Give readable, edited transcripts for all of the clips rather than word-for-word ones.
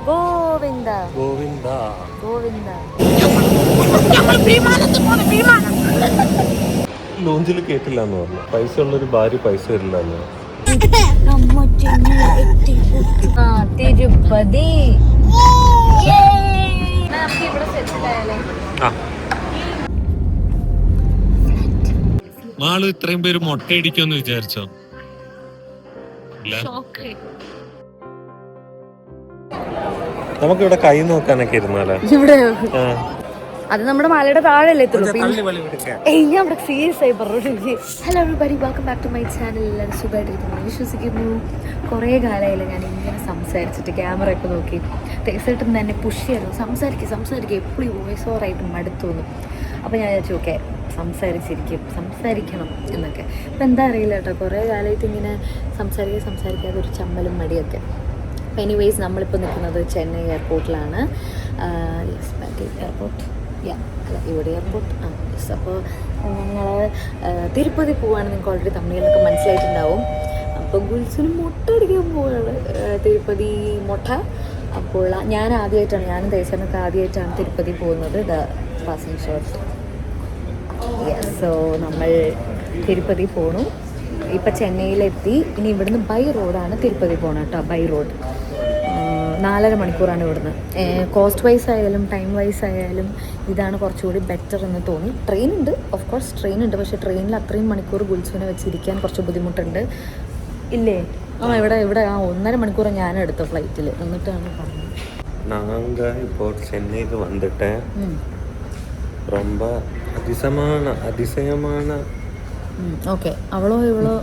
ഗോവിന്ദ ഗോവിന്ദ ഗോവിന്ദ. ലോഞ്ചിൽ കേട്ടില്ല എന്ന് പറഞ്ഞു. പൈസ ഉള്ളൊരു ഭാര്യ പൈസ തരില്ല എന്ന്. തിരുപ്പതി. മാള് ഇത്രയും പേര് മൊട്ടയടിക്കുമെന്ന് വിചാരിച്ചോ? നമുക്കിവിടെ കൈ നോക്കാനൊക്കെ ഇരുന്നാലേ? ഇവിടെ അത് നമ്മുടെ മലയുടെ താഴെയല്ലേ എത്തുള്ളൂ. ഞാൻ അവിടെ സീരിയസ് ആയി പറഞ്ഞു. Hello everybody, welcome back to my channel. എല്ലാവരും സുഖമായിട്ടിരിക്കുന്നു വിശ്വസിക്കുന്നു. കുറേ കാലമായില്ല ഞാൻ ഇങ്ങനെ സംസാരിച്ചിട്ട് ക്യാമറ ഒക്കെ നോക്കി. തേസായിട്ട് തന്നെ പുഷ് ചെയ്യായിരുന്നു. സംസാരിക്കുക എപ്പോഴും വോയിസ് ഓവറായിട്ട് മടുത്തു തോന്നും. അപ്പോൾ ഞാൻ വിചാരിച്ചു ഓക്കെ സംസാരിക്കണം എന്നൊക്കെ. ഇപ്പം എന്താ അറിയില്ല കേട്ടോ, കുറേ കാലമായിട്ട് ഇങ്ങനെ സംസാരിക്കാതെ ഒരു ചമ്മലും മടിയൊക്കെ. അപ്പോൾ എനിവേയ്സ് നമ്മളിപ്പോൾ നിൽക്കുന്നത് ചെന്നൈ എയർപോർട്ടിലാണ്. എയർപോർട്ട് ഇവിടെ എയർപോർട്ട് യെസ്. അപ്പോൾ ഞങ്ങൾ തിരുപ്പതി പോവുകയാണ്. നിങ്ങൾക്ക് ഓൾറെഡി തമിഴിലൊക്കെ മനസ്സിലായിട്ടുണ്ടാവും. അപ്പോൾ ഗുൽസിന് മുട്ട അടിക്കാൻ പോവുകയാണ്, തിരുപ്പതി മുട്ട. അപ്പോൾ ഞാനും ദേശനൊക്കെ ആദ്യമായിട്ടാണ് തിരുപ്പതി പോകുന്നത്. Passing shot yes. സോ നമ്മൾ തിരുപ്പതി പോണു. ഇപ്പം ചെന്നൈയിലെത്തി. ഇനി ഇവിടുന്ന് ബൈ റോഡാണ് തിരുപ്പതി പോകണം കേട്ടോ. ബൈ റോഡ് 4.5 മണിക്കൂറാണ് ഇവിടുന്ന്. കോസ്റ്റ് വൈസ് ആയാലും ടൈം വൈസ് ആയാലും ഇതാണ് കുറച്ചുകൂടി ബെറ്റർ എന്ന് തോന്നി. ട്രെയിനുണ്ട്, ഓഫ് കോഴ്സ് ട്രെയിനുണ്ട്. പക്ഷേ ട്രെയിനിൽ അത്രയും മണിക്കൂർ ഗുൽസുവിനെ വെച്ചിരിക്കാൻ കുറച്ച് ബുദ്ധിമുട്ടുണ്ട് ഇല്ലേ? ഇവിടെ 1.5 മണിക്കൂർ ഞാൻ എടുത്ത ഫ്ലൈറ്റിൽ എന്നിട്ടാണ് പറഞ്ഞത്. நாங்க இப்போ சென்னைக்கு வந்துட்டேன். ரொம்ப அதிசயமான ഓക്കെ അവളോ ഇവളോ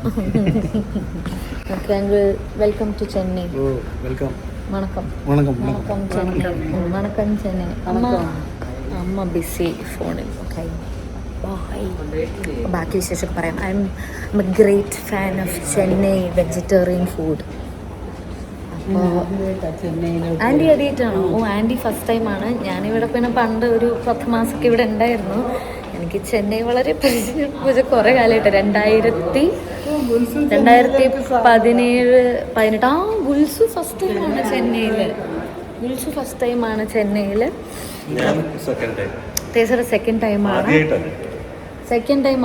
okay uncle welcome to Chennai. Welcome. വണക്കം ചെന്നൈ. അമ്മ ബിസി ഫോണിൽ. ഓക്കെ ബാക്കി വിശേഷമൊക്കെ പറയാം. I M a great fan of Chennai vegetarian food. Aunty ആദ്യമായിട്ടാണോ? ആൻറ്റി ഫസ്റ്റ് ടൈമാണ്. ഞാനിവിടെ പിന്നെ പണ്ട് ഒരു 10 മാസമൊക്കെ ഇവിടെ ഉണ്ടായിരുന്നു. എനിക്ക് ചെന്നൈ വളരെ പരിചയം. കുറേ കാലമായിട്ട് 2017-18 ഗുൽസു ഫസ്റ്റ് ടൈമാണ് ചെന്നൈയിൽ. തേസറ സെക്കൻഡ് ടൈം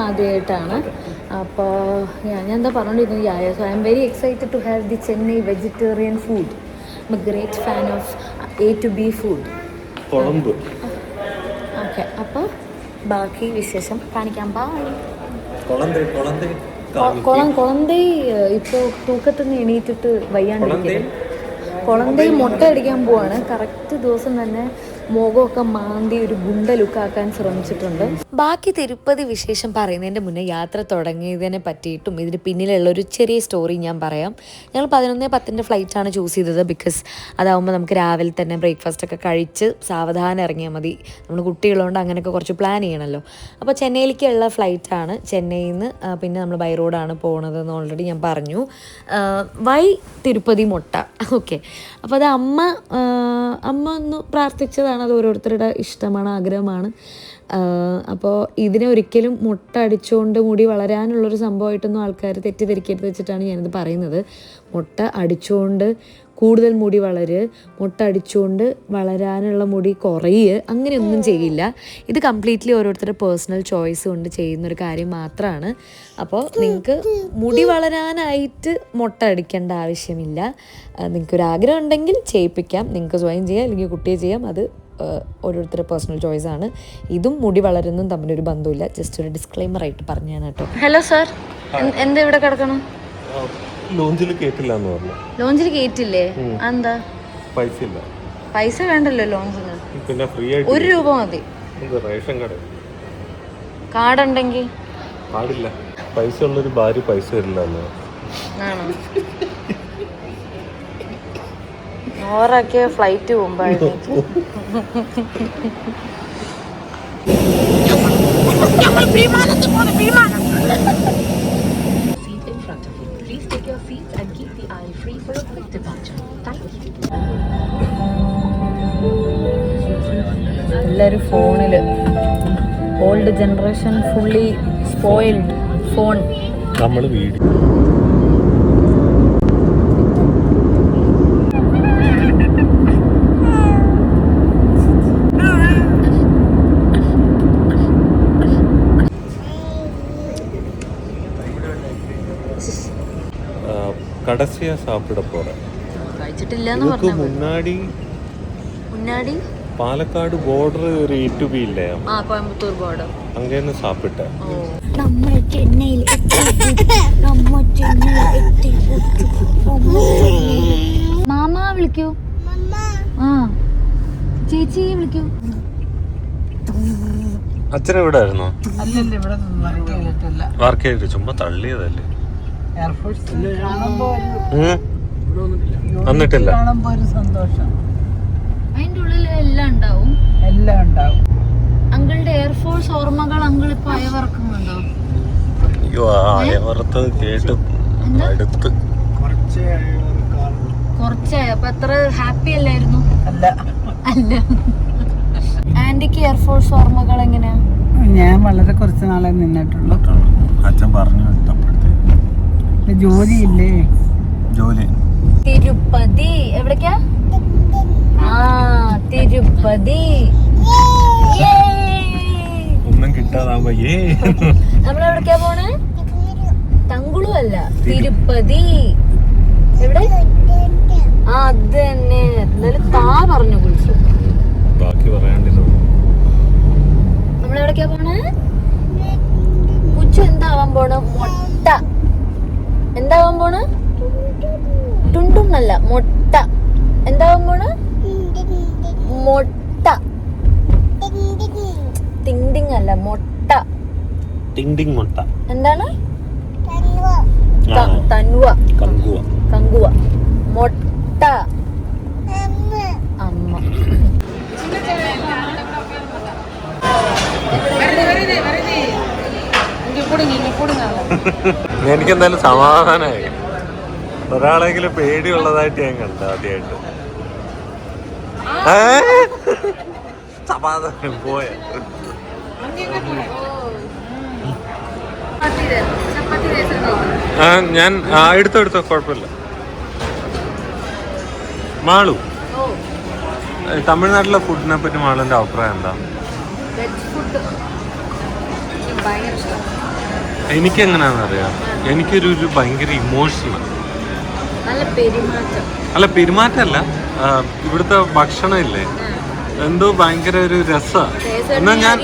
ആദ്യമായിട്ടാണ്. അപ്പോൾ ഞാൻ എന്താ പറഞ്ഞിരുന്നു. So I'm very excited to have the Chennai vegetarian food. I M a great fan of A to B food. Okay അപ്പോൾ ബാക്കി വിശേഷം കാണിക്കാം. കൊളന്തൈ ഇപ്പോൾ തൂക്കത്തിൽ നിന്ന് എണീറ്റിട്ട് വയ്യാണ്ടിരിക്കുന്നു. കൊളന്തൈ മുട്ട അടിക്കാൻ പോവാണ്. കറക്റ്റ് ദിവസം തന്നെ മുഖമൊക്കെ മാന്തി ഒരു ഗുണ്ട ലുക്കാക്കാൻ ശ്രമിച്ചിട്ടുണ്ട്. ബാക്കി തിരുപ്പതി വിശേഷം പറയുന്നതിൻ്റെ മുന്നേ യാത്ര തുടങ്ങിയതിനെ പറ്റിയിട്ടും ഇതിന് പിന്നിലുള്ള ഒരു ചെറിയ സ്റ്റോറി ഞാൻ പറയാം. ഞങ്ങൾ 11:10 ഫ്ലൈറ്റാണ് ചൂസ് ചെയ്തത്. ബിക്കോസ് അതാവുമ്പോൾ നമുക്ക് രാവിലെ തന്നെ ബ്രേക്ക്ഫാസ്റ്റൊക്കെ കഴിച്ച് സാവധാനം ഇറങ്ങിയാൽ മതി. നമ്മൾ കുട്ടികളുകൊണ്ട് അങ്ങനെയൊക്കെ കുറച്ച് പ്ലാൻ ചെയ്യണമല്ലോ. അപ്പോൾ ചെന്നൈയിലേക്കുള്ള ഫ്ലൈറ്റാണ്. ചെന്നൈയിൽ നിന്ന് പിന്നെ നമ്മൾ ബൈ റോഡാണ് പോകുന്നതെന്ന് ഓൾറെഡി ഞാൻ പറഞ്ഞു. വൈ തിരുപ്പതി മുട്ട. ഓക്കെ, അപ്പോൾ അത് അമ്മ ഒന്ന് പ്രാർത്ഥിച്ചതാണ്. അത് ഓരോരുത്തരുടെ ഇഷ്ടമാണ്, ആഗ്രഹമാണ്. അപ്പോൾ ഇതിനെ ഒരിക്കലും മുട്ട അടിച്ചുകൊണ്ട് മുടി വളരാനുള്ളൊരു സംഭവമായിട്ടൊന്നും ആൾക്കാർ തെറ്റിദ്ധരിക്കരുത് വെച്ചിട്ടാണ് ഞാനിത് പറയുന്നത്. മുട്ട അടിച്ചുകൊണ്ട് കൂടുതൽ മുടി മുട്ട അടിച്ചുകൊണ്ട് വളരാനുള്ള മുടി കുറയുക അങ്ങനെയൊന്നും ചെയ്യില്ല. ഇത് കംപ്ലീറ്റ്ലി ഓരോരുത്തരുടെ പേഴ്സണൽ ചോയ്സ് കൊണ്ട് ചെയ്യുന്നൊരു കാര്യം മാത്രമാണ്. അപ്പോൾ നിങ്ങൾക്ക് മുടി വളരാനായിട്ട് മുട്ട അടിക്കേണ്ട ആവശ്യമില്ല. നിങ്ങൾക്കൊരാഗ്രഹം ഉണ്ടെങ്കിൽ ചെയ്യിപ്പിക്കാം. നിങ്ങൾക്ക് സ്വയം ചെയ്യാം, അല്ലെങ്കിൽ കുട്ടിയെ ചെയ്യാം. അത് ഓരോരുത്തരുടെ പേഴ്സണൽ ചോയ്സ് ആണ്. ഇതും മുടി വളരുന്നതും തമ്മിലൊരു ബന്ധമില്ല. ജസ്റ്റ് ഒരു ഡിസ്ക്ലൈമർ ആയിട്ട് പറഞ്ഞാണ് കേട്ടോ. ഹലോ സാർ, എന്താ ഇവിടെ കിടക്കണം? ലോഞ്ചിൽ കേട്ടില്ല എന്ന് പറഞ്ഞു. ലോഞ്ചിൽ കേറ്റില്ലേ? എന്താ? പൈസ വേണ്ടല്ലോ ലോഞ്ചിന്. പിന്നെ ഫ്രീ ആയിട്ട് 1 രൂപ മതി. റേഷൻ കാർഡ് ഉണ്ടെങ്കിൽ. കാർഡില്ല. പൈസ ഉള്ളൊരു ഭാര്യ പൈസ തരില്ല എന്ന്. ആണോ? ഓറാക്കിയ ഫ്ലൈറ്റ് പോകുമ്പോഴേ എല്ലാവരും ഫോണില്. Old generation fully spoiled phone. നമ്മൾ വീഡിയോ கடைசியா சாப்பிட போறேன். കഴിച്ചിട്ടില്ലെന്ന് இதுக்கு പറഞ്ഞു. முன்னாடி മുന്നാടി പാലക്കാട് ബോർഡർ ഒരു ഇട്ടുബി ഇല്ലേ, കോയമ്പത്തൂർ ബോർഡർ അങ്ങേന്ന് സാപ്പിട്ടെ. നമ്മൾ ചെന്നൈയിൽ മാമ വിളിക്കൂ, ആ ചേച്ചി വിളിക്കൂ. അച്ഛൻ ഇവിടെ ആയിരുന്നോ? വർക്ക് ചെയ്തിട്ട് ചുമ്മാ തള്ളിയതല്ലേ. വന്നിട്ടില്ല. സന്തോഷം. അതിന്റെ ഉള്ളിൽ എല്ലാം ഉണ്ടാവും. അങ്കിളുടെ എയർഫോഴ്സ് ഓർമ്മകൾ അങ്കിൾ ഇപ്പൊ അയവറക്കുന്നുണ്ടോ? അയ്യോ, അയവറത്തത് കേട്ട് അടുത്ത് കുറച്ചായി. അപ്പൊ അത്ര ഹാപ്പി അല്ലായിരുന്നു? അല്ല. ആന്റിക്ക് എയർഫോഴ്സ് ഓർമ്മകൾ എങ്ങനെയാ? ഞാൻ വളരെ കുറച്ച് നാളെ നിന്നിട്ടുള്ളൂ. അച്ഛൻ പറഞ്ഞു ജോലിയില്ലേ? ജോലി തിരുപ്പതി. എവിടേക്കാ? തിരുപ്പതി. ഒന്നും കിട്ടാതാവുമ്പോ നമ്മളെവിടേക്കാ പോണേ? തങ്കുളു അല്ല, തിരുപ്പതി. എവിടെ? അത് തന്നെ. എന്നാലും താ പറഞ്ഞു കുളിച്ചു. ബാക്കി പറയാണ്ടില്ല. നമ്മളെവിടേക്കാ പോണേ? ഉച്ച എന്താവാൻ പോണ്? മുട്ട. എന്താവാൻ പോണ്? ടുണ്ടുന്നല്ല, മുട്ട. എന്താവാൻ പോണ്? മുട്ട. ടിങ് അല്ല, മുട്ട. ടിങ് മുട്ട. എന്താണ്? തൻവ. കങ്കുവ. മുട്ട. അമ്മ. എനിക്കെന്തായാലും സമാധാനമായി. ഒരാളെങ്കിലും പേടിയുള്ളതായിട്ട് ഞാൻ കണ്ട ആദ്യമായിട്ട്. സമാധാനം പോയ. ഞാൻ എടുത്തോ കുഴപ്പമില്ല. മാളു, തമിഴ്നാട്ടിലെ ഫുഡിനെ പറ്റി മാളുവിന്റെ അഭിപ്രായം എന്താ? എനിക്ക് എങ്ങനെയാണെന്നറിയാം, എനിക്കൊരു ഭയങ്കര ഇമോഷണൽ അല്ല, പെരുമാറ്റമല്ല, ഇവിടുത്തെ ഭക്ഷണം ഇല്ലേ എന്തോ ഭയങ്കര ഒരു രസമാണ്. എന്നാ ഞാൻ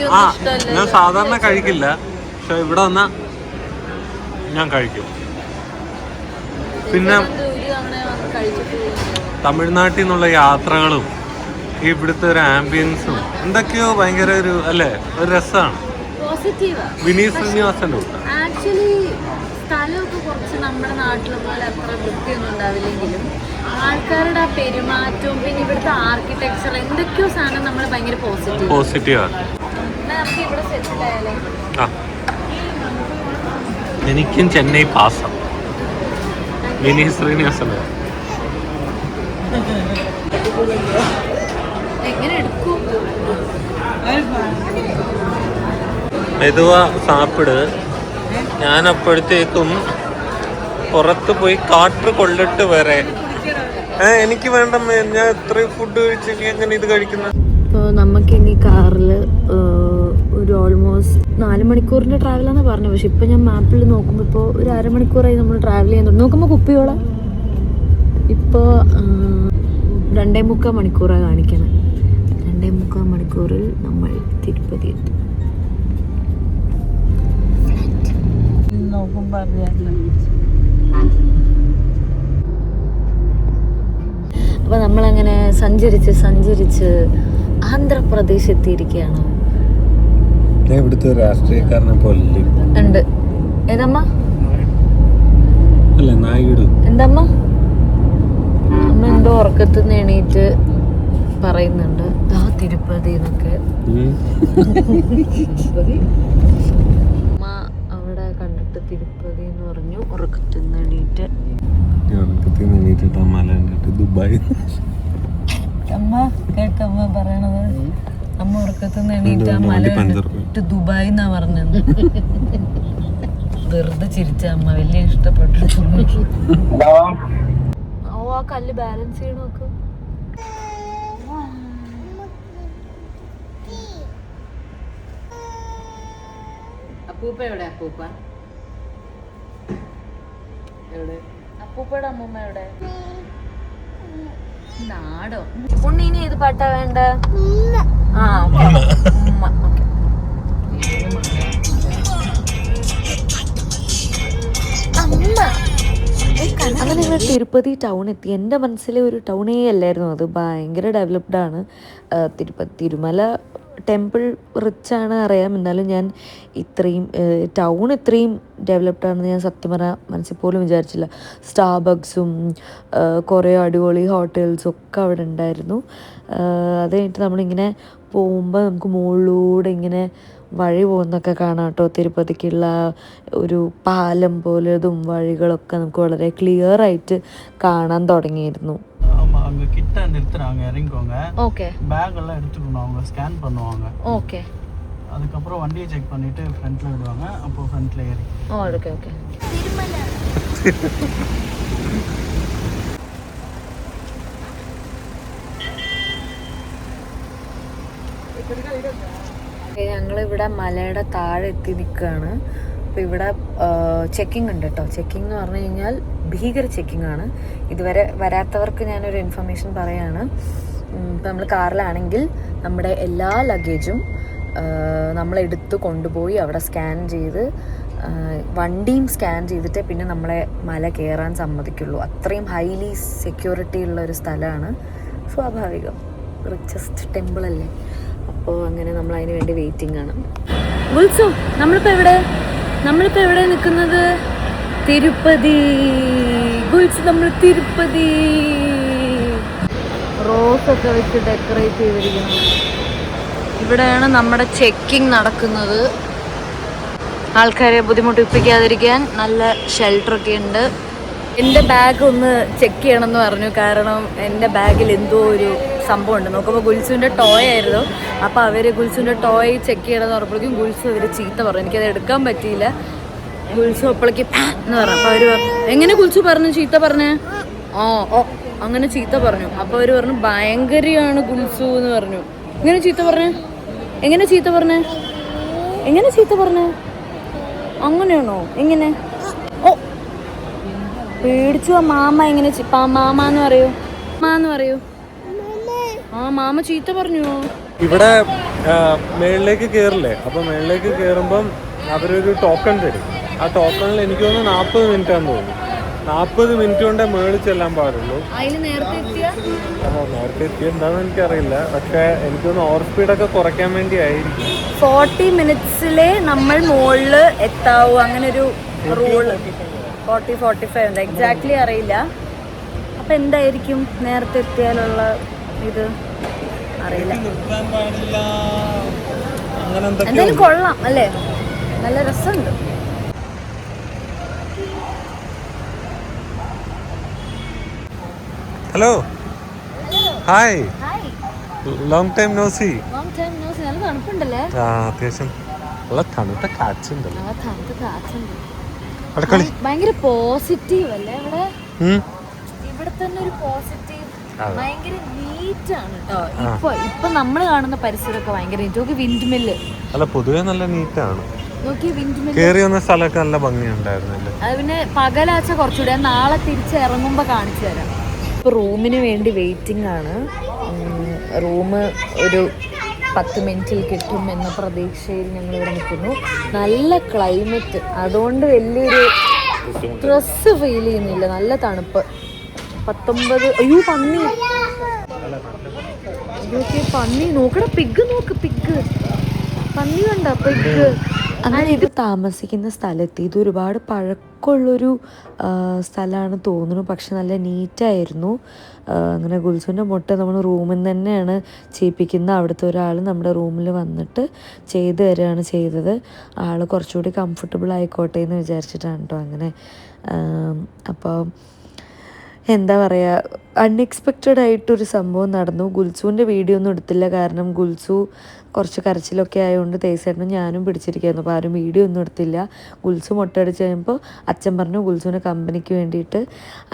സാധാരണ കഴിക്കില്ല, പക്ഷെ ഇവിടെ വന്നാ ഞാൻ കഴിക്കും. പിന്നെ തമിഴ്നാട്ടിൽ നിന്നുള്ള യാത്രകളും ഇവിടുത്തെ ഒരു ആംബിയൻസും എന്തൊക്കെയോ ഭയങ്കര ഒരു അല്ലേ, ഒരു രസമാണ്. വിനീത് ശ്രീനിവാസന്റെ കൂട്ട ആക്ച്വലി സ്ഥലമൊക്കെ കുറച്ച് നമ്മുടെ നാട്ടിലെ പോലെ അത്ര വൃത്തിയൊന്നും ഉണ്ടാവില്ലെങ്കിലും ആൾക്കാരുടെ ആ പെരുമാറ്റവും പിന്നെ ഇവിടുത്തെ ആർക്കിടെക്ചർ എന്തൊക്കെയോ സാധനം നമ്മൾ ഭയങ്കര പോസിറ്റീവാണ്. നമുക്ക് ഇവിടെ സെറ്റിൽ ആയാലേ? എനിക്കും ചെന്നൈ പാസം. വിനീത് ശ്രീനിവാസൻ എങ്ങനെ എടുക്കും? മെതുവാ സാപ്പിട്. ഞാൻ അപ്പോഴത്തേക്കും പുറത്ത് പോയി കാറ്റ് കൊള്ളിട്ട് വരെ. എനിക്ക് വേണ്ട, ഞാൻ ഇത്രയും ഫുഡ് കഴിച്ച് എങ്ങനെ ഇത് കഴിക്കുന്നത്? ഇപ്പോൾ നമുക്കിനി കാറിൽ ഒരു ഓൾമോസ്റ്റ് 4 മണിക്കൂറിൻ്റെ ട്രാവലാണെന്ന് പറഞ്ഞു. പക്ഷെ ഇപ്പം ഞാൻ മാപ്പിൽ നോക്കുമ്പോൾ ഇപ്പോൾ ഒരു അരമണിക്കൂറായി നമ്മൾ ട്രാവൽ ചെയ്യാൻ തുടങ്ങി. നോക്കുമ്പോൾ കുപ്പിയോളം ഇപ്പോൾ 2.25 മണിക്കൂറാണ് കാണിക്കുന്നത്. 2.25 മണിക്കൂറിൽ നമ്മൾ തിരുപ്പതി എത്തും. അപ്പൊ നമ്മളങ്ങനെ സഞ്ചരിച്ച് ആന്ധ്രാപ്രദേശ് എത്തിയിരിക്കുകയാണ്. ഇവിടുത്തെ രാഷ്ട്രീയക്കാരനെ പോലെ ഉണ്ട്. ഏതമ്മ? അല്ല, നായിഡു. എന്തമ്മ? അമ്മ എന്തോ ഉറക്കത്തുനിന്ന് എണീറ്റ് പറയുന്നുണ്ട് തിരുപ്പതി എന്നൊക്കെ. അമ്മ അവിടെ കണ്ടിട്ട് തിരുപ്പതി എന്ന് പറഞ്ഞു. ഉറക്കത്തുനിന്ന് എണീറ്റ് ദുബായ്. അമ്മ കേക്കമ്മ പറയണത്. അമ്മ ഉറക്കത്തുനിന്ന് എണീറ്റ് ആ മല കണ്ടിട്ട് ദുബായ് എന്നാ പറഞ്ഞത്. വെറുതെ ചിരിച്ച അമ്മ, വലിയ ഇഷ്ടപ്പെട്ടു. ഓ, ആ കല്ല് ബാലൻസ് ചെയ്യണ നോക്ക്. അപ്പൂപ്പ എവിടെ? അപ്പൂപ്പ എവിടെ? അപ്പൂപ്പയുടെ അമ്മൂമ്മയുടെ നാടോ. ഉണ്ണി ഇനി ഏത് പാട്ടാ വേണ്ട? ആ ഓക്കെ ഉമ്മ. ഓക്കെ അങ്ങനെ ഞങ്ങൾ തിരുപ്പതി ടൗൺ എത്തി. എൻ്റെ മനസ്സിലെ ഒരു ടൗണേ അല്ലായിരുന്നു അത്. ഭയങ്കര ഡെവലപ്ഡാണ് തിരുമല ടെമ്പിൾ റിച്ചാണ് അറിയാം. എന്നാലും ഞാൻ ടൗൺ ഇത്രയും ഡെവലപ്ഡാണെന്ന് ഞാൻ സത്യം പറഞ്ഞാൽ മനസ്സിൽ പോലും വിചാരിച്ചില്ല. സ്റ്റാർബക്സും കുറേ അടിപൊളി ഹോട്ടൽസും ഒക്കെ അവിടെ ഉണ്ടായിരുന്നു. അത് കഴിഞ്ഞിട്ട് നമ്മളിങ്ങനെ പോകുമ്പോൾ നമുക്ക് മുകളിലൂടെ ഇങ്ങനെ വഴി പോകുന്നൊക്കെ കാണാം കേട്ടോ. തിരുപ്പതിക്കുള്ള ഒരു പാലം പോലെതും വഴികളൊക്കെ നമുക്ക് വളരെ ക്ലിയർ ആയിട്ട് കാണാൻ തുടങ്ങിയിരുന്നു. அங்க கிட்ட நிறுத்துறாங்க, இறங்கிக்கோங்க. ஓகே. பேக் எல்லாம் எடுத்துக்கணும், அவங்க ஸ்கேன் பண்ணுவாங்க. ஓகே. அதுக்கப்புறம் வண்டியை செக் பண்ணிட்டு ஃப்ரண்ட்ல விடுவாங்க. அப்போ ஃப்ரண்ட்ல ஏறி. Okay okay. ഞങ്ങളിവിടെ മലയുടെ താഴെ എത്തി നിൽക്കുകയാണ്. അപ്പോൾ ഇവിടെ ചെക്കിംഗ് ഉണ്ട് കേട്ടോ. ചെക്കിംഗ് എന്ന് പറഞ്ഞു കഴിഞ്ഞാൽ ഭീകര ചെക്കിംഗ് ആണ്. ഇതുവരെ വരാത്തവർക്ക് ഞാനൊരു ഇൻഫർമേഷൻ പറയാണ്. ഇപ്പം നമ്മൾ കാറിലാണെങ്കിൽ നമ്മുടെ എല്ലാ ലഗേജും നമ്മളെടുത്ത് കൊണ്ടുപോയി അവിടെ സ്കാൻ ചെയ്ത് വണ്ടിയും സ്കാൻ ചെയ്തിട്ട് പിന്നെ നമ്മളെ മല കയറാൻ സമ്മതിക്കുള്ളൂ. അത്രയും ഹൈലി സെക്യൂരിറ്റി ഉള്ള ഒരു സ്ഥലമാണ്. സ്വാഭാവികം, റിച്ചസ്റ്റ് ടെമ്പിൾ അല്ലേ. അപ്പോൾ അങ്ങനെ നമ്മൾ അതിന് വേണ്ടി വെയിറ്റിംഗ് ആണ്. ഗുൽസു, നമ്മളിപ്പോൾ എവിടെ നിൽക്കുന്നത്? തിരുപ്പതി. ഗുൽസു, നമ്മൾ തിരുപ്പതി. റോസൊക്കെ വെച്ച് ഡെക്കറേറ്റ് ചെയ്തിരിക്കുന്നു. ഇവിടെയാണ് നമ്മുടെ ചെക്കിംഗ് നടക്കുന്നത്. ആൾക്കാരെ ബുദ്ധിമുട്ടിപ്പിക്കാതിരിക്കാൻ നല്ല ഷെൽട്ടറൊക്കെ ഉണ്ട്. എൻ്റെ ബാഗ് ഒന്ന് ചെക്ക് ചെയ്യണമെന്ന് പറഞ്ഞു. കാരണം എൻ്റെ ബാഗിൽ എന്തോ ഒരു സംഭവം ഉണ്ട്. നോക്കുമ്പോൾ ഗുൽസുവിൻ്റെ ടോയ് ആയിരുന്നു. അപ്പോൾ അവർ ഗുൽസുവിൻ്റെ ടോയ് ചെക്ക് ചെയ്യണമെന്ന് പറഞ്ഞപ്പോഴേക്കും ഗുൽസു അവർ ചീത്ത പറഞ്ഞു. എനിക്കത് എടുക്കാൻ പറ്റിയില്ല. ഗുൽസു അപ്പോഴേക്ക് എന്ന് പറഞ്ഞു. അപ്പോൾ അവർ എങ്ങനെ ഗുൽസു പറഞ്ഞു ചീത്ത പറഞ്ഞേ? ഓ അങ്ങനെ ചീത്ത പറഞ്ഞു. അപ്പോൾ അവർ പറഞ്ഞു ഭയങ്കരയാണ് ഗുൽസു എന്ന് പറഞ്ഞു. എങ്ങനെ ചീത്ത പറഞ്ഞേ? അങ്ങനെയാണോ? എങ്ങനെ? ഓ പേടിച്ചു. മാമ എങ്ങനെ മാമാന്ന് പറയൂ. ആ മാമ ചീത്ത പറഞ്ഞു. ഇവിടെ മേളിലേക്ക് കയറില്ലേ, അപ്പൊ മേളിലേക്ക് കയറുമ്പം അവരൊരു ടോക്കൺ തരും. ആ ടോക്കണിൽ എനിക്ക് തോന്നുന്നു 40 മിനിറ്റ് ആണെന്ന് തോന്നുന്നു. 40 മിനിറ്റ് കൊണ്ടേ മേളിൽ ചെല്ലാൻ പാടുള്ളൂ. നേരത്തെ എത്തിയെന്താന്ന് എനിക്കറിയില്ല. പക്ഷെ എനിക്കൊന്ന് ഓവർ സ്പീഡൊക്കെ കുറയ്ക്കാൻ വേണ്ടി ആയിരിക്കും. 40 മിനിറ്റ്സിലെ നമ്മൾ മുകളിൽ എത്താവൂ, അങ്ങനെ ഒരു റൂള്. 40-45 ഉണ്ട്, എക്സാക്ട്ലി അറിയില്ല. അപ്പൊ എന്തായിരിക്കും നേരത്തെ എത്തിയാലുള്ള ഇത് അറിയില്ല. എന്തായാലും കൊള്ളാം അല്ലേ, നല്ല രസമുണ്ട്. Hello, hi, long time no see. നല്ല തണുപ്പുണ്ടല്ലേ? അത്യാവശ്യം നല്ല തണുത്ത കാറ്റുണ്ടല്ലോ. ഭയങ്കര പോസിറ്റീവ് അല്ലേ ഇവിടെ? ഇവിടെ തന്നെ ഒരു പോസിറ്റീവ്. ഭയങ്കര നീറ്റ് ആണ് കേട്ടോ. ഇപ്പൊ നമ്മൾ കാണുന്ന പരിസരമൊക്കെ ഭയങ്കര നീറ്റ്. നോക്കി വിൻഡ് മില്ല്. അല്ല, പൊതുവെ നല്ല നീറ്റാണ്. നോക്കി വിൻഡ് മില്ല്. കേറി വന്ന സ്ഥലമൊക്കെ നല്ല ഭംഗിയുണ്ടായിരുന്നല്ലേ. അത് പിന്നെ പകലാച്ച കുറച്ചുകൂടെ. നാളെ തിരിച്ച് ഇറങ്ങുമ്പോ കാണിച്ചു തരാം. ഇപ്പൊ റൂമിന് വേണ്ടി വെയിറ്റിംഗ് ആണ്. റൂം ഒരു 10 മിനിറ്റിൽ കിട്ടും എന്ന പ്രതീക്ഷയിൽ ഞങ്ങൾ ഇവിടെ നിൽക്കുന്നു. നല്ല ക്ലൈമറ്റ്, അതുകൊണ്ട് വലിയൊരു സ്ട്രെസ് ഫീൽ ചെയ്യുന്നില്ല. നല്ല തണുപ്പ്. 19. അയ്യോ പന്നി, പന്നി നോക്കട. പിഗ് നോക്ക്, പന്നി കണ്ട പിഗ്. അങ്ങനെ ഇത് താമസിക്കുന്ന സ്ഥലത്ത് ഇത് ഒരുപാട് പഴക്കമുള്ളൊരു സ്ഥലമാണ് തോന്നുന്നു. പക്ഷെ നല്ല നീറ്റായിരുന്നു. അങ്ങനെ ഗുൽസുവിൻ്റെ മുട്ട നമ്മൾ റൂമിൽ നിന്ന് തന്നെയാണ് ചെയ്യിപ്പിക്കുന്നത്. അവിടുത്തെ ഒരാൾ നമ്മുടെ റൂമിൽ വന്നിട്ട് ചെയ്ത് തരികയാണ് ചെയ്തത്. ആൾ കുറച്ചുകൂടി കംഫർട്ടബിൾ ആയിക്കോട്ടെ എന്ന് വിചാരിച്ചിട്ടാണ് കേട്ടോ അങ്ങനെ. അപ്പോൾ എന്താ പറയുക, അൺഎക്സ്പെക്റ്റഡ് ആയിട്ടൊരു സംഭവം നടന്നു. ഗുൽസുവിൻ്റെ വീഡിയോ ഒന്നും എടുത്തില്ല. കാരണം ഗുൽസു കുറച്ച് കരച്ചിലൊക്കെ ആയതുകൊണ്ട് തേസേട്ടനും ഞാനും പിടിച്ചിരിക്കുകയായിരുന്നു. അപ്പോൾ ആരും വീഡിയോ ഒന്നും എടുത്തില്ല. ഗുൽസു മുട്ട അടിച്ച് കഴിയുമ്പോൾ അച്ഛൻ പറഞ്ഞു ഗുൽസുവിൻ്റെ കമ്പനിക്ക് വേണ്ടിയിട്ട്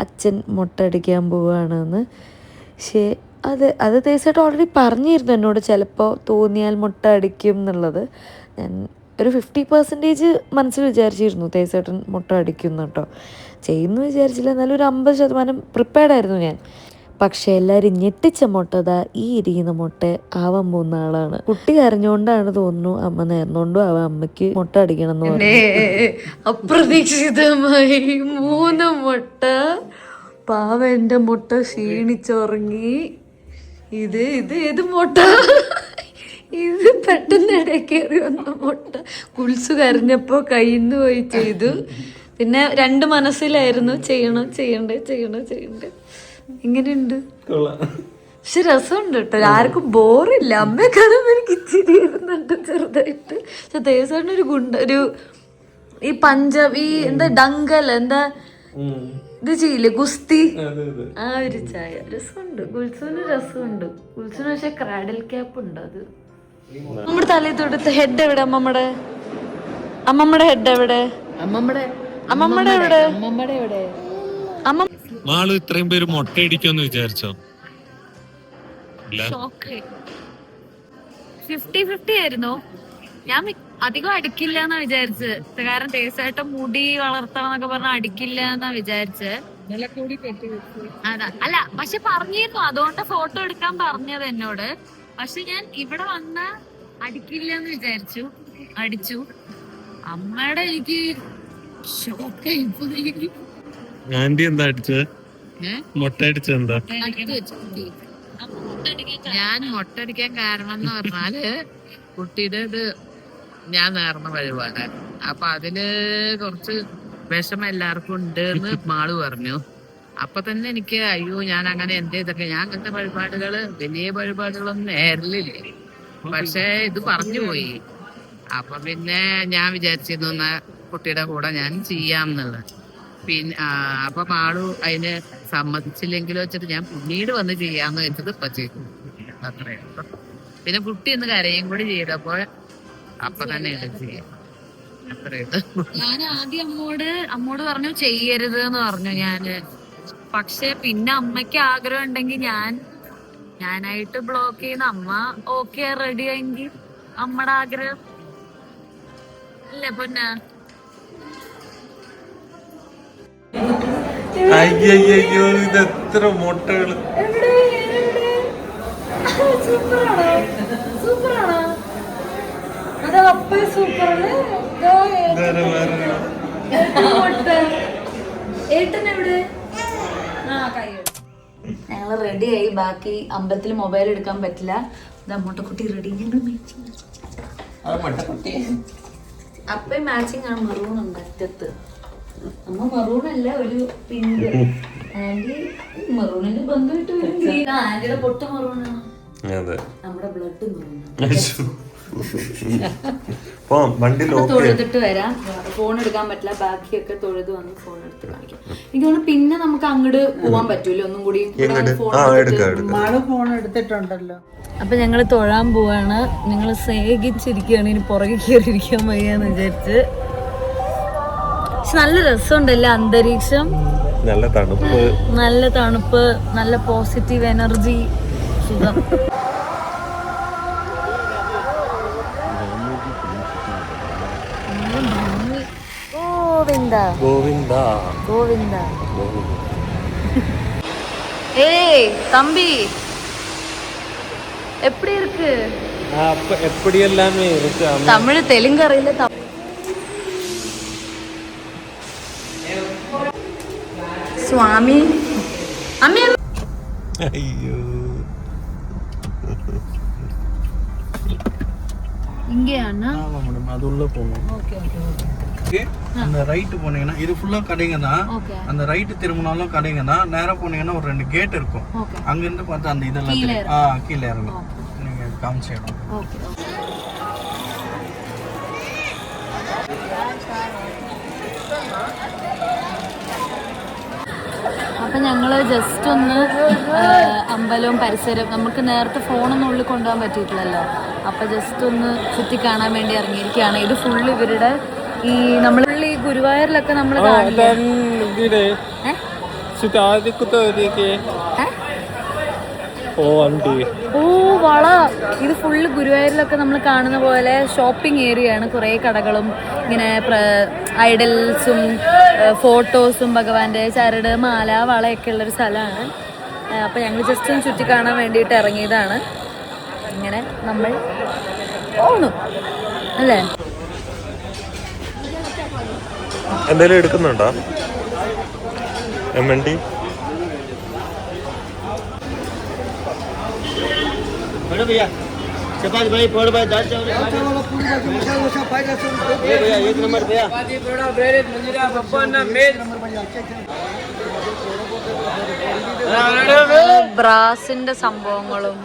അച്ഛൻ മുട്ട അടിക്കാൻ പോവുകയാണെന്ന്. പക്ഷേ അത് തേസേട്ടൻ ഓൾറെഡി പറഞ്ഞിരുന്നു എന്നോട്, ചിലപ്പോൾ തോന്നിയാൽ മുട്ട അടിക്കും എന്നുള്ളത്. ഞാൻ ഒരു 50% മനസ്സിൽ വിചാരിച്ചിരുന്നു തേസേട്ടൻ മുട്ട അടിക്കുന്നു കേട്ടോ. ചെയ്യുന്നു വിചാരിച്ചില്ല, എന്നാലും ഒരു 50% പ്രിപ്പയർഡ് ആയിരുന്നു ഞാൻ. പക്ഷെ എല്ലാരും ഞെട്ടിച്ച മുട്ടതാ ഈ ഇരിക്കുന്ന മുട്ട ആവാൻ പോകുന്ന ആളാണ്. കുട്ടി കരഞ്ഞോണ്ടാണ് തോന്നുന്നു അമ്മ നേർന്നോണ്ടും ആവാം അമ്മയ്ക്ക് മുട്ട അടിക്കണം എന്ന് പറഞ്ഞു. അപ്രതീക്ഷിതമായി 3 മുട്ട. പാവ എന്റെ മുട്ട ക്ഷീണിച്ചുറങ്ങി. ഇത് മുട്ട ഇത് പെട്ടെന്ന് ഇടയ്ക്കേറി വന്ന മുട്ട. കുൽസു കരഞ്ഞപ്പോ കയ്യിന്ന് പോയി ചെയ്തു. പിന്നെ 2 മനസ്സിലായിരുന്നു, ചെയ്യണ്ടേ. എങ്ങനെയുണ്ട്? പക്ഷെ രസമുണ്ട് കേട്ടോ, ആർക്കും ബോറില്ല. അമ്മയെ കാണുമ്പോൾ എനിക്ക് ഇച്ചിരി ഇരുന്നുണ്ട് ചെറുതായിട്ട്. പക്ഷെ തേസാണ് ഒരു ഈ പഞ്ചാബ് ഈ എന്താ ഡങ്കൽ എന്താ ഇത് ചെയ്യില്ലേ ഗുസ്തി, ആ ഒരു ചായ രസമുണ്ട്. കുൽസുവിന് രസമുണ്ട്. കുൽസുവിന് പക്ഷെ ക്രാഡിൽ ക്യാപ്പ് ഉണ്ട്. അത് നമ്മുടെ തലയിൽ തൊടുത്ത ഹെഡ് എവിടെ? അമ്മമ്മയുടെ ഹെഡ് എവിടെ? അമ്മമ്മയുടെ എവിടെ? മാള് ഇത്രയും പേര് മുട്ട ഇടിക്കുമെന്ന് വിചാരിച്ചോ? 50-50 ആയിരുന്നു. ഞാൻ അധികം അടിക്കില്ല എന്നാ വിചാരിച്ചത്. കാരണം തേസായിട്ട് മുടി വളർത്തണം എന്നൊക്കെ പറഞ്ഞ അടിക്കില്ല എന്നാ വിചാരിച്ചത്. അതാ അല്ല, പക്ഷെ പറഞ്ഞിരുന്നു, അതുകൊണ്ട് ഫോട്ടോ എടുക്കാൻ പറഞ്ഞത് എന്നോട്. പക്ഷെ ഞാൻ ഇവിടെ വന്ന അടിക്കില്ല എന്ന് വിചാരിച്ചു, അടിച്ചു. അമ്മയുടെ എനിക്ക് ഷോക്കായി പോയി. ആന്റി എന്താ അടിച്ചത്? മുട്ട അടിച്ചത് എന്താ? ഞാൻ മുട്ടടിക്കാൻ കാരണം എന്ന് പറഞ്ഞാല് കുട്ടിയുടെ ഇത് ഞാൻ നേർന്ന വഴിപാട്. അപ്പൊ അതില് കുറച്ച് വിഷമം എല്ലാവർക്കും ഉണ്ട് എന്ന് മാള് പറഞ്ഞു. അപ്പൊ തന്നെ എനിക്ക് അയ്യോ ഞാൻ അങ്ങനെ എന്റെ ഇതൊക്കെ ഞാൻ അങ്ങനത്തെ വഴിപാടുകള് വലിയ വഴിപാടുകളൊന്നും നേരിലില്ല. പക്ഷെ ഇത് പറഞ്ഞു പോയി. അപ്പൊ പിന്നെ ഞാൻ വിചാരിച്ചിരുന്നു എന്നാ കുട്ടിയുടെ കൂടെ ഞാൻ ചെയ്യാമെന്നുള്ളത്. പിന്നെ അപ്പൊ മാളു അതിന് സമ്മതിച്ചില്ലെങ്കിൽ വെച്ചിട്ട് ഞാൻ പിന്നീട് വന്ന് ചെയ്യാന്ന് വെച്ചത് ഇപ്പൊ ചെയ്തു. അത്രയുള്ളൂ. പിന്നെ കുട്ടി ഒന്ന് കരയും കൂടി ചെയ്തപ്പോൾ അപ്പൊ തന്നെ ചെയ്യാം. അത്രയുള്ളൂ. ഞാൻ ആദ്യം അമ്മോട് പറഞ്ഞു ചെയ്യരുത് എന്ന് പറഞ്ഞു ഞാന്. പക്ഷെ പിന്നെ അമ്മയ്ക്ക് ആഗ്രഹം ഉണ്ടെങ്കിൽ ഞാനായിട്ട് ബ്ലോക്ക് ചെയ്യുന്ന അമ്മ ഓക്കെ റെഡി ആയെങ്കിൽ അമ്മയുടെ ആഗ്രഹം അല്ലേ പൊന്ന. അയ്യോ ഇത് എത്ര മുട്ടകള്! ഞങ്ങള് റെഡിയായി. ബാക്കി അമ്പലത്തിൽ മൊബൈൽ എടുക്കാൻ പറ്റില്ല. മുട്ടക്കുട്ടി റെഡി. അപ്പ മാച്ചിങ് ആണ്. മെറൂൺ ഉണ്ട് അറ്റത്ത്. അമ്മ മെറൂൺ അല്ല, ഒരു പിങ്ക്. ആന്റി മെറൂണിന്റെ ബന്ധമായിട്ട് വരും. ആന്റിയുടെ പൊട്ട് മെറൂണാണ്. നമ്മുടെ ബ്ലഡ് മെറൂണാണ്. തൊഴുതിട്ട് വരാം. ഫോൺ എടുക്കാൻ പറ്റില്ല. ബാക്കിയൊക്കെ തൊഴുത് വന്ന് ഫോൺ എടുത്ത് കാണിക്കാം. എനിക്ക് തോന്നുന്നു പിന്നെ നമുക്ക് അങ്ങോട്ട് പോവാൻ പറ്റൂല. ഒന്നും കൂടി ഫോൺ എടുത്തിട്ടുണ്ടല്ലോ. അപ്പൊ ഞങ്ങള് തൊഴാൻ പോവാണ്. ഞങ്ങള് സേകിച്ചിരിക്കുകയാണ്. ഇനി പുറകെ കയറിയിരിക്കാൻ വയ്യാന്ന് വിചാരിച്ച്. പക്ഷെ നല്ല രസമുണ്ടല്ലേ അന്തരീക്ഷം. നല്ല തണുപ്പ്, നല്ല പോസിറ്റീവ് എനർജി, സുഖം. ഗോവിന്ദ. ഏയ് തമ്പി, எப்படி இருக்கு? எப்படி எல்லாமே இருக்கு. தமிழ் தெலுங்கு അറിയില്ല. സ്വാമി അമ്മ. അയ്യോ இங்கேயாண்ணா? ஆமா மேடம், அது உள்ள போகணும். ஓகே. அந்த ரைட் போனீங்கன்னா இது ஃபுல்லா கடைங்க தான். அந்த ரைட் திரும்பினாலும் கடைங்க தான். நேரா போனீங்கன்னா ஒரு 2 கேட் இருக்கும். அங்க இருந்து பார்த்தா அந்த இதெல்லாம் கீழே இறங்கும். நீங்க காமிச்சிடணும். ஓகே. അപ്പം ഞങ്ങൾ ജസ്റ്റ് ഒന്ന് അമ്പലവും പരിസരവും, നമുക്ക് നേരത്തെ ഫോണൊന്നും ഉള്ളിൽ കൊണ്ടുപോകാൻ പറ്റിയിട്ടില്ലല്ലോ. അപ്പം ജസ്റ്റ് ഒന്ന് ചുറ്റി കാണാൻ വേണ്ടി ഇറങ്ങിയിരിക്കുകയാണ്. ഇത് ഫുള്ള് ഇവരുടെ ഈ നമ്മൾ ഈ ഗുരുവായൂരിലൊക്കെ നമ്മൾ ഓ വള. ഇത് ഫുള്ള് ഗുരുവായൂരിലൊക്കെ നമ്മൾ കാണുന്ന പോലെ ഷോപ്പിംഗ് ഏരിയ ആണ്. കുറേ കടകളും ഇങ്ങനെ ഐഡൽസും ഫോട്ടോസും ഭഗവാന്റെ ചരട് മാല വളയൊക്കെ ഉള്ളൊരു സ്ഥലമാണ്. അപ്പോൾ ഞങ്ങൾ ജസ്റ്റ് ഒന്ന് ചുറ്റി കാണാൻ വേണ്ടിയിട്ട് ഇറങ്ങിയതാണ്. ഇങ്ങനെ നമ്മൾ പോണു അല്ലേ. എന്തെങ്കിലും എടുക്കുന്നുണ്ടോ MND? भैया चपाती भाई फोड़ भाई दाल चावल भैया 1 नंबर भैया ബ്രാസിന്റെ സംഭവങ്ങളും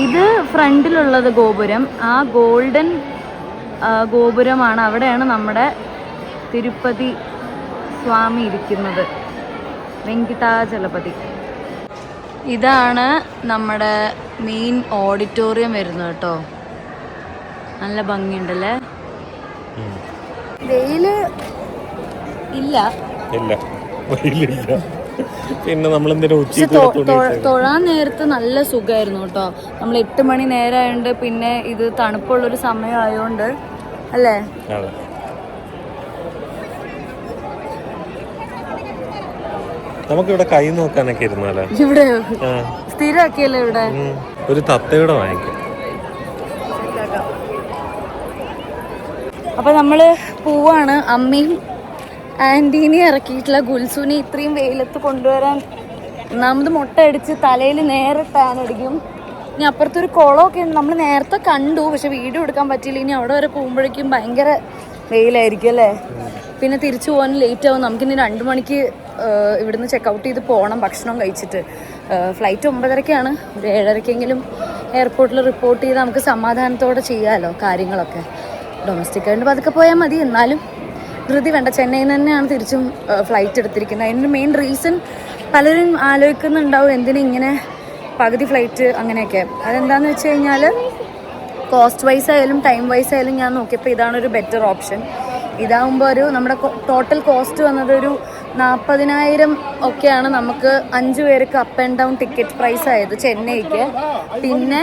ഇത് ഫ്രണ്ടിലുള്ളത് ഗോപുരം. ആ ഗോൾഡൻ ഗോപുരമാണ്. അവിടെയാണ് നമ്മുടെ തിരുപ്പതി സ്വാമി ഇരിക്കുന്നത്, വെങ്കിടാചലപതി. ഇതാണ് നമ്മുടെ മെയിൻ ഓഡിറ്റോറിയം വരുന്നത് കേട്ടോ. നല്ല ഭംഗിയുണ്ടല്ലേ. വെയില് ഇല്ല, പിന്നെ നമ്മൾ തൊഴാൻ നേരത്ത് നല്ല സുഖമായിരുന്നു കേട്ടോ. നമ്മൾ 8 മണി നേരമായോണ്ട്, പിന്നെ ഇത് തണുപ്പുള്ളൊരു സമയം ആയോണ്ട് അല്ലേ. നമുക്കിവിടെ കൈ നോക്കാനൊക്കെ ഇരുന്നാലേ. ഇവിടെ സ്ഥിരമാക്കിയല്ലേ ഇവിടെ. ഒരു തത്തയുടെ വാങ്ങിക്കാം. അപ്പൊ നമ്മള് പോവാണ്. അമ്മയും ആന്റീനെ ഇറക്കിയിട്ടുള്ള ഗുൽസുനെ ഇത്രയും വെയിലത്ത് കൊണ്ടുവരാൻ. ഒന്നാമത് മുട്ട അടിച്ച് തലയിൽ നേരെ ടാൻ അടിക്കും. ഇനി അപ്പുറത്തൊരു കുളമൊക്കെ നമ്മൾ നേരത്തെ കണ്ടു, പക്ഷെ വീഡിയോ എടുക്കാൻ പറ്റിയില്ല. ഇനി അവിടെ വരെ പോകുമ്പോഴേക്കും ഭയങ്കര വെയിലായിരിക്കും അല്ലേ. പിന്നെ തിരിച്ചു പോകാൻ ലേറ്റ് ആവും. നമുക്കിനി 2 മണിക്ക് ഇവിടുന്ന് ചെക്കൗട്ട് ചെയ്ത് പോകണം ഭക്ഷണം കഴിച്ചിട്ട്. ഫ്ലൈറ്റ് 9:30-ക്കാണ്. ഒരു 7:30-ക്കെങ്കിലും എയർപോർട്ടിൽ റിപ്പോർട്ട് ചെയ്ത് നമുക്ക് സമാധാനത്തോടെ ചെയ്യാമല്ലോ കാര്യങ്ങളൊക്കെ. ഡൊമസ്റ്റിക് ആയിട്ട് പതുക്കെ പോയാൽ മതി. എന്നാലും ധൃതി വേണ്ട. ചെന്നൈയിൽ നിന്ന് തന്നെയാണ് തിരിച്ചും ഫ്ലൈറ്റ് എടുത്തിരിക്കുന്നത്. അതിൻ്റെ മെയിൻ റീസൺ പലരും ആലോചിക്കുന്നുണ്ടാവും എന്തിനും ഇങ്ങനെ പകുതി ഫ്ലൈറ്റ് അങ്ങനെയൊക്കെ. അതെന്താണെന്ന് വെച്ച് കഴിഞ്ഞാൽ കോസ്റ്റ് വൈസ് ആയാലും ടൈം വൈസ് ആയാലും ഞാൻ നോക്കിയപ്പോൾ ഇതാണൊരു ബെറ്റർ ഓപ്ഷൻ. ഇതാകുമ്പോൾ ഒരു നമ്മുടെ ടോട്ടൽ കോസ്റ്റ് വന്നത് ഒരു 40,000 ഒക്കെയാണ് നമുക്ക് 5 പേർക്ക് up and down ticket price ആയത് ചെന്നൈക്ക്. പിന്നെ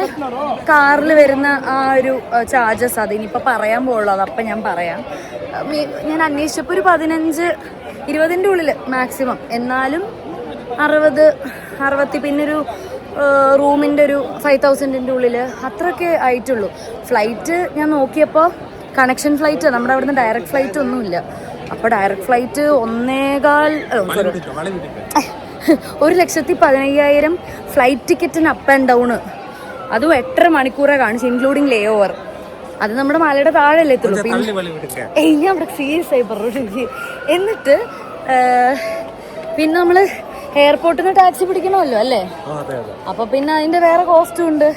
കാറിൽ വരുന്ന ആ ഒരു ചാർജസ് അത് ഇനിയിപ്പോൾ പറയാൻ പോകുള്ളൂ. അതപ്പം ഞാൻ പറയാം. ഞാൻ അന്വേഷിച്ചപ്പോൾ ഒരു 15-20 ഉള്ളിൽ മാക്സിമം. എന്നാലും 60 പിന്നൊരു റൂമിൻ്റെ ഒരു 5,000 ഉള്ളിൽ അത്രയൊക്കെ ആയിട്ടുള്ളൂ. ഫ്ലൈറ്റ് ഞാൻ നോക്കിയപ്പോൾ കണക്ഷൻ ഫ്ലൈറ്റ്, നമ്മുടെ അവിടുന്ന് ഡയറക്റ്റ് ഫ്ലൈറ്റ് ഒന്നുമില്ല. അപ്പോൾ ഡയറക്റ്റ് ഫ്ലൈറ്റ് 1,15,000 ഫ്ലൈറ്റ് ടിക്കറ്റിന് അപ്പ് ആൻഡ് ഡൗണ്. അതും 8.5 മണിക്കൂറെ കാണിച്ചു, ഇൻക്ലൂഡിങ് ലേ ഓവർ. അത് നമ്മുടെ മലയുടെ താഴെയല്ലേ എത്തുള്ളൂ. പിന്നെ ഞാൻ അവിടെ സീരിയസ് ആയി പറഞ്ഞു. എന്നിട്ട് പിന്നെ നമ്മൾ എയർപോർട്ടിൽ നിന്ന് ടാക്സി പിടിക്കണമല്ലോ അല്ലേ. അപ്പോൾ പിന്നെ അതിൻ്റെ വേറെ കോസ്റ്റും ഉണ്ട്.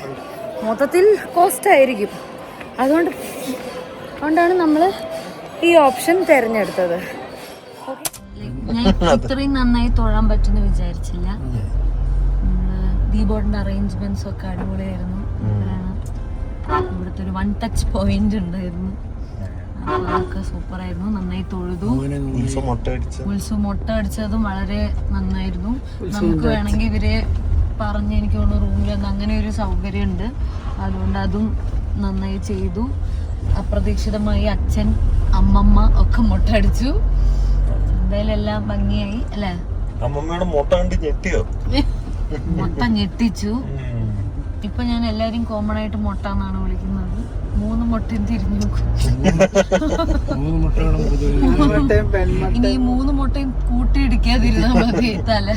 മൊത്തത്തിൽ കോസ്റ്റ് ആയിരിക്കും. അതുകൊണ്ടാണ് നമ്മൾ ഈ ഓപ്ഷൻ തിരഞ്ഞെടുത്തത്. ഞാൻ ഇത്രയും നന്നായി തൊഴാൻ പറ്റുമെന്ന് വിചാരിച്ചില്ല. ദീപോർഡിന്റെ അറേഞ്ച്മെന്റ്സ് ഒക്കെ അടിപൊളിയായിരുന്നു. ഇവിടുത്തെ ഒരു 1 ടച്ച് പോയിന്റ് ഉണ്ടായിരുന്നു. അതൊക്കെ സൂപ്പർ ആയിരുന്നു. നന്നായി തൊഴുതു. ഉത്സവ മുട്ട അടിച്ചതും വളരെ നന്നായിരുന്നു. നമുക്ക് വേണമെങ്കിൽ ഇവരെ പറഞ്ഞ് എനിക്ക് തോന്നുന്നു റൂമിൽ അങ്ങനെ ഒരു സൗകര്യം ഉണ്ട്. അതുകൊണ്ട് അതും നന്നായി ചെയ്തു. അപ്രതീക്ഷിതമായി അച്ഛൻ അമ്മമ്മ ഒക്കെ മുട്ട അടിച്ചു. എന്തായാലും എല്ലാം ഭംഗിയായി അല്ലേ. അമ്മമ്മയുടെ മുട്ട ഞെട്ടിച്ചു. ഇപ്പൊ ഞാൻ എല്ലാരും കോമൺ ആയിട്ട് മുട്ട എന്നാണ് വിളിക്കുന്നത്. 3 മുട്ടയും തിരിഞ്ഞു. ഇനി 3 മുട്ടയും കൂട്ടിയിടിക്കാതിരുന്നാ മതി തല.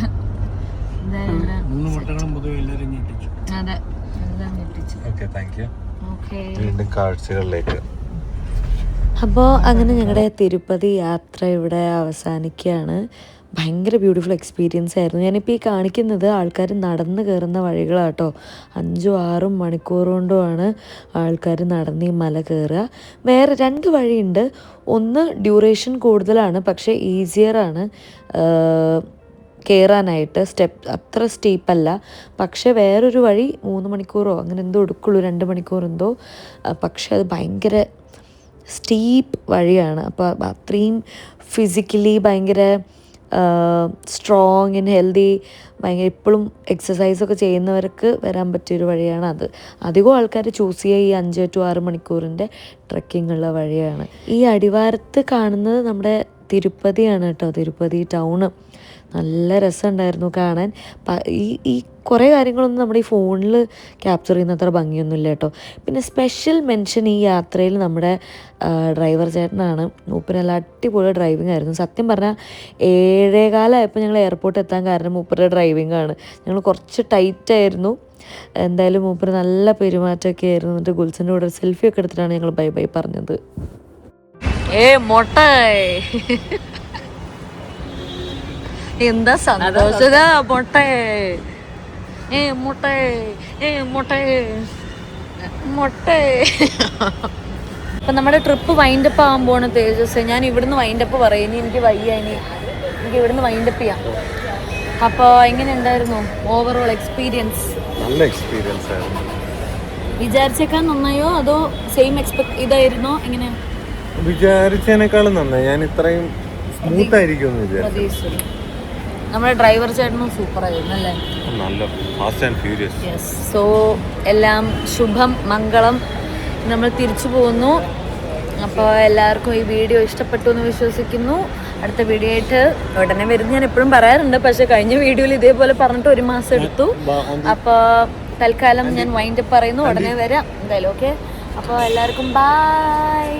അതെ, എല്ലാം ഞെട്ടിച്ചു. വീണ്ടും കാഴ്ചകളിലേക്ക്. അപ്പോൾ അങ്ങനെ ഞങ്ങളുടെ തിരുപ്പതി യാത്ര ഇവിടെ അവസാനിക്കുകയാണ്. ഭയങ്കര ബ്യൂട്ടിഫുൾ എക്സ്പീരിയൻസ് ആയിരുന്നു. ഞാനിപ്പോൾ ഈ കാണിക്കുന്നത് ആൾക്കാർ നടന്ന് കയറുന്ന വഴികളാട്ടോ. 5-6 മണിക്കൂർ കൊണ്ടുമാണ് ആൾക്കാർ നടന്ന് ഈ മല കയറുക. വേറെ 2 വഴിയുണ്ട്. ഒന്ന് ഡ്യൂറേഷൻ കൂടുതലാണ്, പക്ഷേ ഈസിയറാണ്. കയറാനായിട്ട്. സ്റ്റെപ്പ് അത്ര സ്റ്റീപ്പല്ല, പക്ഷേ വേറൊരു വഴി 3 മണിക്കൂറോ അങ്ങനെ എന്തോ എടുക്കുള്ളൂ, 2 മണിക്കൂർ എന്തോ. പക്ഷെ അത് ഭയങ്കര സ്റ്റീപ്പ് വഴിയാണ്. അപ്പോൾ അത്രയും ഫിസിക്കലി ഭയങ്കര സ്ട്രോങ് ആൻഡ് ഹെൽത്തി, ഭയങ്കര ഇപ്പോഴും എക്സസൈസൊക്കെ ചെയ്യുന്നവർക്ക് വരാൻ പറ്റിയൊരു വഴിയാണ് അത്. അധികം ആൾക്കാർ ചൂസ് ചെയ്യുക ഈ 5 to 6 മണിക്കൂറിൻ്റെ ട്രക്കിംഗ് ഉള്ള വഴിയാണ്. ഈ അടിവാരത്ത് കാണുന്നത് നമ്മുടെ തിരുപ്പതിയാണ് കേട്ടോ, തിരുപ്പതി ടൗണ്. നല്ല രസമുണ്ടായിരുന്നു കാണാൻ. ഈ കുറേ കാര്യങ്ങളൊന്നും നമ്മുടെ ഈ ഫോണിൽ ക്യാപ്ചർ ചെയ്യുന്ന അത്ര ഭംഗിയൊന്നുമില്ല കേട്ടോ. പിന്നെ സ്പെഷ്യൽ മെൻഷൻ ഈ യാത്രയിൽ നമ്മുടെ ഡ്രൈവർ ചേട്ടനാണ്. മൂപ്പര് നല്ല അടിപൊളി ഡ്രൈവിംഗ് ആയിരുന്നു. സത്യം പറഞ്ഞാൽ 7:15 ഞങ്ങൾ എയർപോർട്ട് എത്താൻ കാരണം മൂപ്പരുടെ ഡ്രൈവിംഗ് ആണ്. ഞങ്ങൾ കുറച്ച് ടൈറ്റായിരുന്നു. എന്തായാലും മൂപ്പര് നല്ല പെരുമാറ്റമൊക്കെ ആയിരുന്നു. എന്നിട്ട് ഗുൽസിൻ്റെ കൂടെ സെൽഫി ഒക്കെ എടുത്തിട്ടാണ് ഞങ്ങൾ ബൈ ബൈ പറഞ്ഞത്. മൊട്ടായി എന്താ സന്തോഷ മൊട്ടേ മൊട്ടേ മൊട്ടേ മൊട്ടേ. അപ്പം നമ്മുടെ ട്രിപ്പ് വൈൻഡപ്പ് ആകാൻ പോണ തേജസ്. ഞാൻ ഇവിടുന്ന് വൈൻഡപ്പ് പറയും, ഇനി എനിക്ക് വയ്യ, എനിക്ക് ഇവിടുന്ന് വൈൻഡപ്പ് ചെയ്യാം. അപ്പോൾ എങ്ങനെ ഉണ്ടായിരുന്നു ഓവറോൾ എക്സ്പീരിയൻസ്? നല്ല എക്സ്പീരിയൻസ് ആയിരുന്നു. വിചാരിച്ചേക്കാൻ നന്നായോ അതോ സെയിം ഇതായിരുന്നോ? എങ്ങനെ? വിചാരിച്ചതിനേക്കാളും നന്നായി. ഞാൻ ഇത്രയും സ്മൂത്ത് ആയിരിക്കും വിചാരിച്ചു. നമ്മുടെ ഡ്രൈവർ ചേട്ടനും സൂപ്പർ ആയിരുന്നു അല്ലേ? നല്ല fast and furious. Yes. So എല്ലാം ശുഭം മംഗളം. നമ്മൾ തിരിച്ചു പോകുന്നു. അപ്പോൾ എല്ലാവർക്കും ഈ വീഡിയോ ഇഷ്ടപ്പെട്ടു എന്ന് വിശ്വസിക്കുന്നു. അടുത്ത വീഡിയോ ആയിട്ട് ഉടനെ വരും ഞാൻ എപ്പോഴും പറയാറുണ്ട്, പക്ഷേ കഴിഞ്ഞ വീഡിയോയിൽ ഇതേപോലെ പറഞ്ഞിട്ട് 1 മാസം എടുത്തു. അപ്പോൾ തൽക്കാലം ഞാൻ വൈൻഡപ്പ് പറയുന്നു, ഉടനെ വരാം എന്തായാലും. ഓക്കെ, അപ്പോൾ എല്ലാവർക്കും ബൈ.